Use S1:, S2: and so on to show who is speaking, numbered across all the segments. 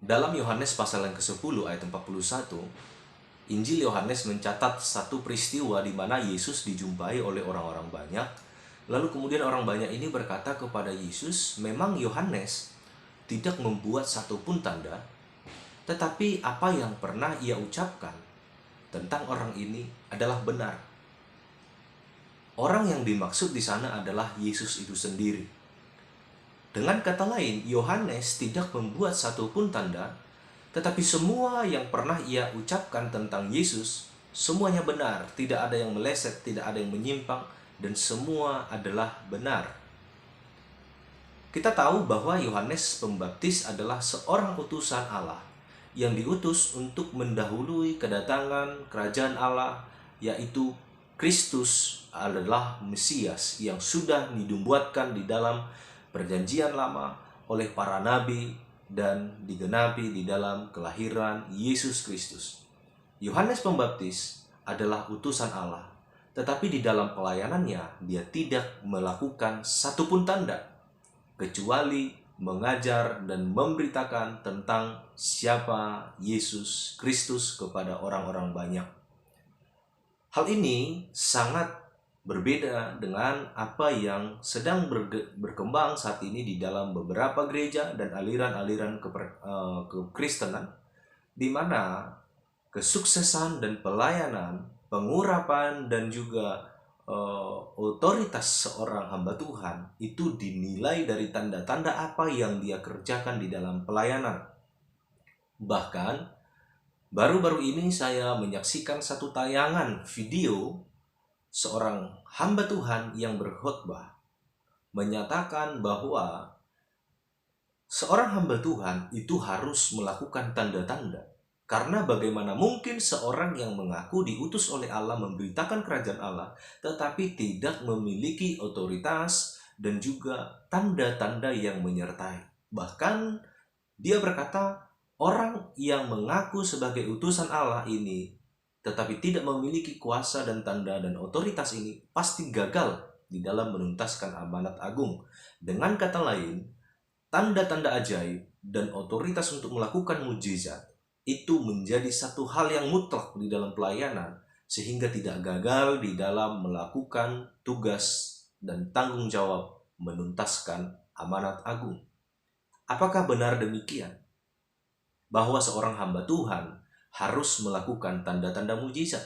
S1: Dalam Yohanes pasal yang ke-10 ayat 41, Injil Yohanes mencatat satu peristiwa di mana Yesus dijumpai oleh orang-orang banyak. Lalu kemudian orang banyak ini berkata kepada Yesus, memang Yohanes tidak membuat satupun tanda, tetapi apa yang pernah ia ucapkan tentang orang ini adalah benar. Orang yang dimaksud di sana adalah Yesus itu sendiri. Dengan kata lain, Yohanes tidak membuat satupun tanda, tetapi semua yang pernah ia ucapkan tentang Yesus, semuanya benar. Tidak ada yang meleset, tidak ada yang menyimpang, dan semua adalah benar. Kita tahu bahwa Yohanes Pembaptis adalah seorang utusan Allah yang diutus untuk mendahului kedatangan kerajaan Allah, yaitu Kristus adalah Mesias yang sudah dinubuatkan di dalam Perjanjian Lama oleh para nabi dan digenapi di dalam kelahiran Yesus Kristus. Yohanes Pembaptis adalah utusan Allah, tetapi di dalam pelayanannya dia tidak melakukan satupun tanda kecuali mengajar dan memberitakan tentang siapa Yesus Kristus kepada orang-orang banyak. Hal ini sangat berbeda dengan apa yang sedang berkembang saat ini di dalam beberapa gereja dan aliran-aliran kekristenan, di mana kesuksesan dan pelayanan, pengurapan dan juga otoritas seorang hamba Tuhan itu dinilai dari tanda-tanda apa yang dia kerjakan di dalam pelayanan. Bahkan baru-baru ini saya menyaksikan satu tayangan video seorang hamba Tuhan yang berkhotbah menyatakan bahwa seorang hamba Tuhan itu harus melakukan tanda-tanda. Karena bagaimana mungkin seorang yang mengaku diutus oleh Allah memberitakan kerajaan Allah, tetapi tidak memiliki otoritas dan juga tanda-tanda yang menyertai. Bahkan dia berkata, orang yang mengaku sebagai utusan Allah ini, tetapi tidak memiliki kuasa dan tanda dan otoritas ini, pasti gagal di dalam menuntaskan amanat agung. Dengan kata lain, tanda-tanda ajaib dan otoritas untuk melakukan mujizat itu menjadi satu hal yang mutlak di dalam pelayanan, sehingga tidak gagal di dalam melakukan tugas dan tanggung jawab menuntaskan amanat agung. Apakah benar demikian? Bahwa seorang hamba Tuhan harus melakukan tanda-tanda mujizat.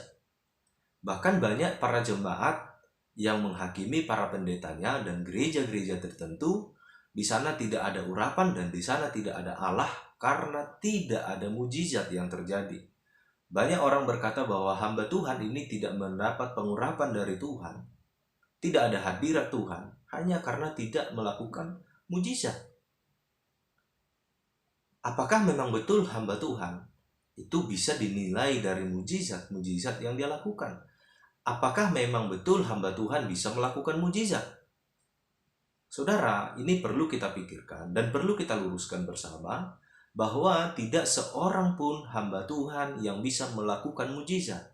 S1: Bahkan banyak para jemaat yang menghakimi para pendetanya dan gereja-gereja tertentu, di sana tidak ada urapan dan di sana tidak ada Allah karena tidak ada mujizat yang terjadi. Banyak orang berkata bahwa hamba Tuhan ini tidak mendapat pengurapan dari Tuhan, tidak ada hadirat Tuhan, hanya karena tidak melakukan mujizat. Apakah memang betul hamba Tuhan itu bisa dinilai dari mujizat yang dia lakukan? Apakah memang betul hamba Tuhan bisa melakukan mujizat? Saudara, ini perlu kita pikirkan dan perlu kita luruskan bersama bahwa tidak seorang pun hamba Tuhan yang bisa melakukan mujizat.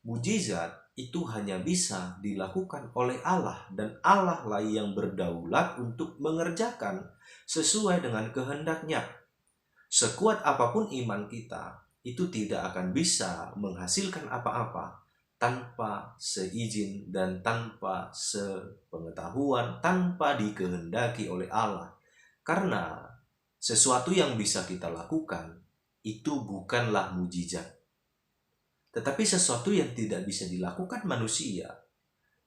S1: Mujizat itu hanya bisa dilakukan oleh Allah, dan Allah lah yang berdaulat untuk mengerjakan sesuai dengan kehendaknya. Sekuat apapun iman kita, itu tidak akan bisa menghasilkan apa-apa tanpa seizin dan tanpa sepengetahuan, tanpa dikehendaki oleh Allah. Karena sesuatu yang bisa kita lakukan itu bukanlah mujizat, tetapi sesuatu yang tidak bisa dilakukan manusia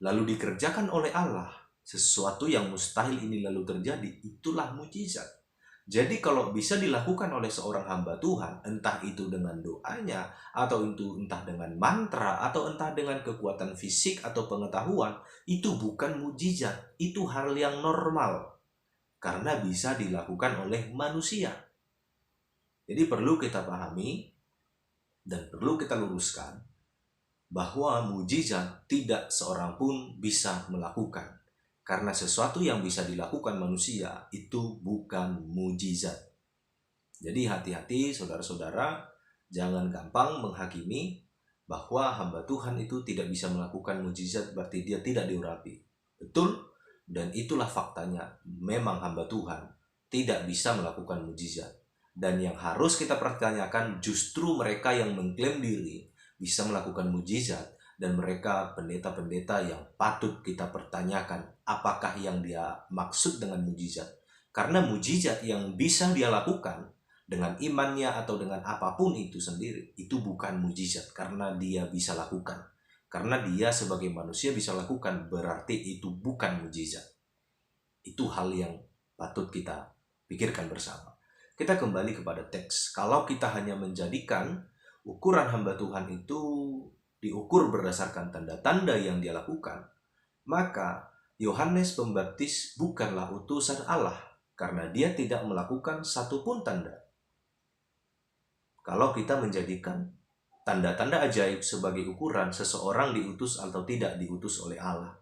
S1: lalu dikerjakan oleh Allah, sesuatu yang mustahil ini lalu terjadi, itulah mujizat. Jadi kalau bisa dilakukan oleh seorang hamba Tuhan, entah itu dengan doanya, atau itu entah dengan mantra, atau entah dengan kekuatan fisik atau pengetahuan, itu bukan mujizat, itu hal yang normal. Karena bisa dilakukan oleh manusia. Jadi perlu kita pahami, dan perlu kita luruskan, bahwa mujizat tidak seorang pun bisa melakukan. Karena sesuatu yang bisa dilakukan manusia itu bukan mujizat. Jadi hati-hati saudara-saudara, jangan gampang menghakimi bahwa hamba Tuhan itu tidak bisa melakukan mujizat berarti dia tidak diurapi. Betul, dan itulah faktanya. Memang hamba Tuhan tidak bisa melakukan mujizat. Dan yang harus kita pertanyakan justru mereka yang mengklaim diri bisa melakukan mujizat, dan mereka pendeta-pendeta yang patut kita pertanyakan apakah yang dia maksud dengan mujizat. Karena mujizat yang bisa dia lakukan dengan imannya atau dengan apapun itu sendiri, itu bukan mujizat karena dia bisa lakukan. Karena dia sebagai manusia bisa lakukan, berarti itu bukan mujizat. Itu hal yang patut kita pikirkan bersama. Kita kembali kepada teks. Kalau kita hanya menjadikan ukuran hamba Tuhan itu diukur berdasarkan tanda-tanda yang dia lakukan, maka Yohanes Pembaptis bukanlah utusan Allah karena dia tidak melakukan satupun tanda. Kalau kita menjadikan tanda-tanda ajaib sebagai ukuran seseorang diutus atau tidak diutus oleh Allah,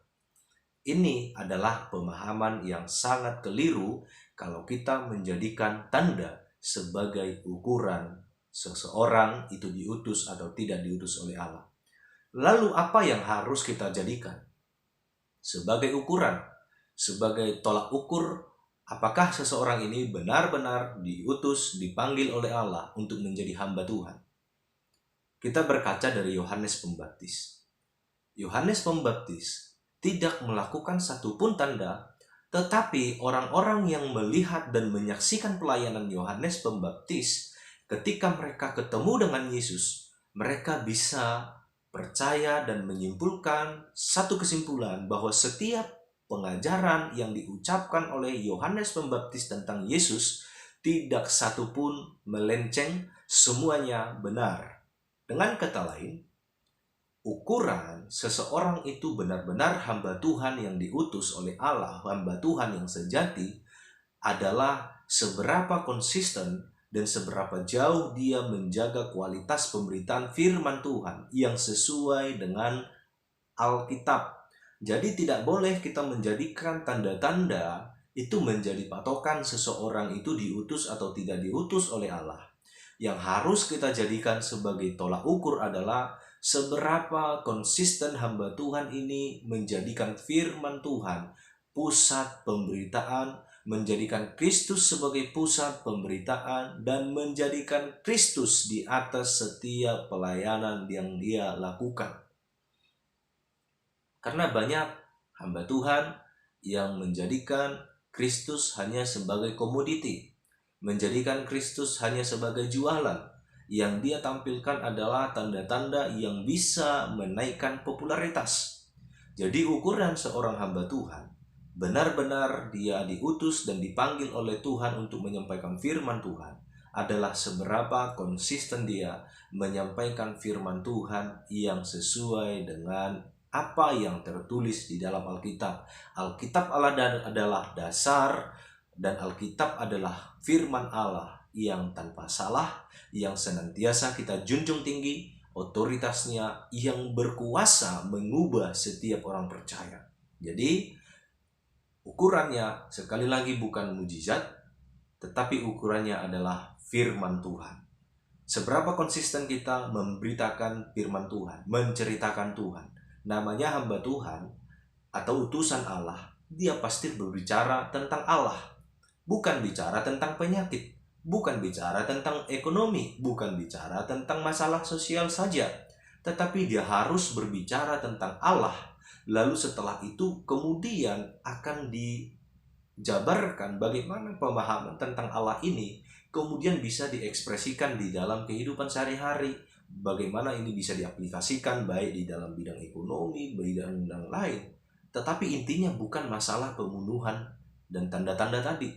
S1: ini adalah pemahaman yang sangat keliru kalau kita menjadikan tanda sebagai ukuran seseorang itu diutus atau tidak diutus oleh Allah. Lalu apa yang harus kita jadikan sebagai ukuran, sebagai tolak ukur apakah seseorang ini benar-benar diutus, dipanggil oleh Allah untuk menjadi hamba Tuhan? Kita berkaca dari Yohanes Pembaptis. Yohanes Pembaptis tidak melakukan satupun tanda, tetapi orang-orang yang melihat dan menyaksikan pelayanan Yohanes Pembaptis, ketika mereka ketemu dengan Yesus, mereka bisa percaya dan menyimpulkan satu kesimpulan bahwa setiap pengajaran yang diucapkan oleh Yohanes Pembaptis tentang Yesus tidak satupun melenceng, semuanya benar. Dengan kata lain, ukuran seseorang itu benar-benar hamba Tuhan yang diutus oleh Allah, hamba Tuhan yang sejati, adalah seberapa konsisten dan seberapa jauh dia menjaga kualitas pemberitaan firman Tuhan yang sesuai dengan Alkitab. Jadi tidak boleh kita menjadikan tanda-tanda itu menjadi patokan seseorang itu diutus atau tidak diutus oleh Allah. Yang harus kita jadikan sebagai tolak ukur adalah seberapa konsisten hamba Tuhan ini menjadikan firman Tuhan pusat pemberitaan, menjadikan Kristus sebagai pusat pemberitaan, dan menjadikan Kristus di atas setiap pelayanan yang dia lakukan. Karena banyak hamba Tuhan yang menjadikan Kristus hanya sebagai komoditi, menjadikan Kristus hanya sebagai jualan. Yang dia tampilkan adalah tanda-tanda yang bisa menaikkan popularitas. Jadi ukuran seorang hamba Tuhan, benar-benar dia diutus dan dipanggil oleh Tuhan untuk menyampaikan firman Tuhan, adalah seberapa konsisten dia menyampaikan firman Tuhan yang sesuai dengan apa yang tertulis di dalam Alkitab. Alkitab adalah dasar, dan Alkitab adalah firman Allah yang tanpa salah, yang senantiasa kita junjung tinggi, otoritasnya yang berkuasa mengubah setiap orang percaya. Jadi ukurannya sekali lagi bukan mujizat, tetapi ukurannya adalah firman Tuhan. Seberapa konsisten kita memberitakan firman Tuhan, menceritakan Tuhan. Namanya hamba Tuhan atau utusan Allah, dia pasti berbicara tentang Allah. Bukan bicara tentang penyakit, bukan bicara tentang ekonomi, bukan bicara tentang masalah sosial saja, tetapi dia harus berbicara tentang Allah. Lalu setelah itu kemudian akan dijabarkan bagaimana pemahaman tentang Allah ini kemudian bisa diekspresikan di dalam kehidupan sehari-hari. Bagaimana ini bisa diaplikasikan baik di dalam bidang ekonomi, bidang lain. Tetapi intinya bukan masalah pembunuhan dan tanda-tanda tadi.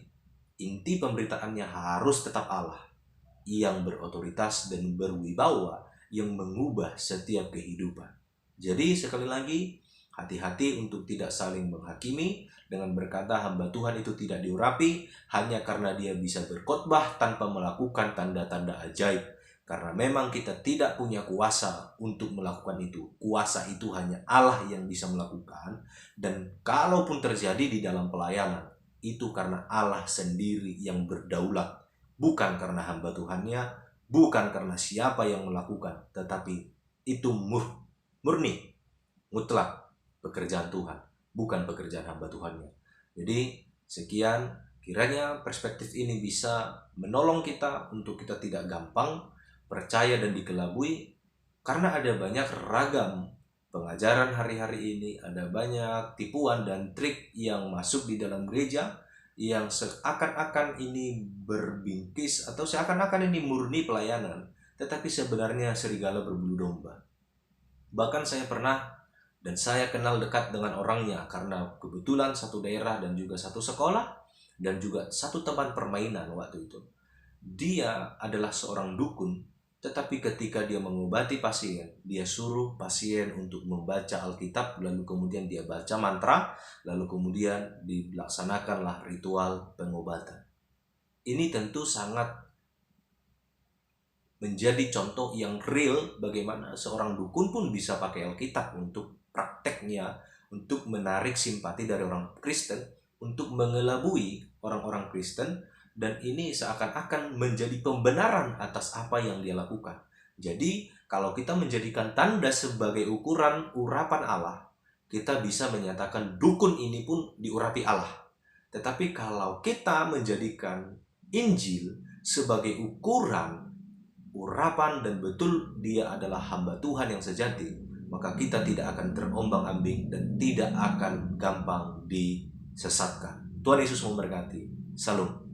S1: Inti pemberitaannya harus tetap Allah yang berotoritas dan berwibawa, yang mengubah setiap kehidupan. Jadi sekali lagi, hati-hati untuk tidak saling menghakimi dengan berkata hamba Tuhan itu tidak diurapi hanya karena dia bisa berkhotbah tanpa melakukan tanda-tanda ajaib. Karena memang kita tidak punya kuasa untuk melakukan itu. Kuasa itu hanya Allah yang bisa melakukan. Dan kalaupun terjadi di dalam pelayanan, itu karena Allah sendiri yang berdaulat. Bukan karena hamba Tuhannya, bukan karena siapa yang melakukan, tetapi itu murni, mutlak pekerjaan Tuhan, bukan pekerjaan hamba Tuhannya. Jadi sekian Kiranya perspektif ini bisa menolong kita untuk kita tidak gampang percaya dan dikelabui, karena ada banyak ragam pengajaran hari-hari ini, ada banyak tipuan dan trik yang masuk di dalam gereja yang seakan-akan ini berbingkis atau seakan-akan ini murni pelayanan, tetapi sebenarnya serigala berbulu domba. Bahkan saya pernah dan saya kenal dekat dengan orangnya karena kebetulan satu daerah dan juga satu sekolah dan juga satu teman permainan waktu itu. Dia adalah seorang dukun, tetapi ketika dia mengobati pasien, dia suruh pasien untuk membaca Alkitab, lalu kemudian dia baca mantra, lalu kemudian dilaksanakanlah ritual pengobatan. Ini tentu sangat menjadi contoh yang real bagaimana seorang dukun pun bisa pakai Alkitab untuk prakteknya, untuk menarik simpati dari orang Kristen, untuk mengelabui orang-orang Kristen, dan ini seakan-akan menjadi pembenaran atas apa yang dia lakukan. Jadi, kalau kita menjadikan tanda sebagai ukuran urapan Allah, kita bisa menyatakan dukun ini pun diurapi Allah. Tetapi kalau kita menjadikan Injil sebagai ukuran urapan dan betul dia adalah hamba Tuhan yang sejati, maka kita tidak akan terombang-ambing dan tidak akan gampang disesatkan. Tuhan Yesus memberkati. Salam.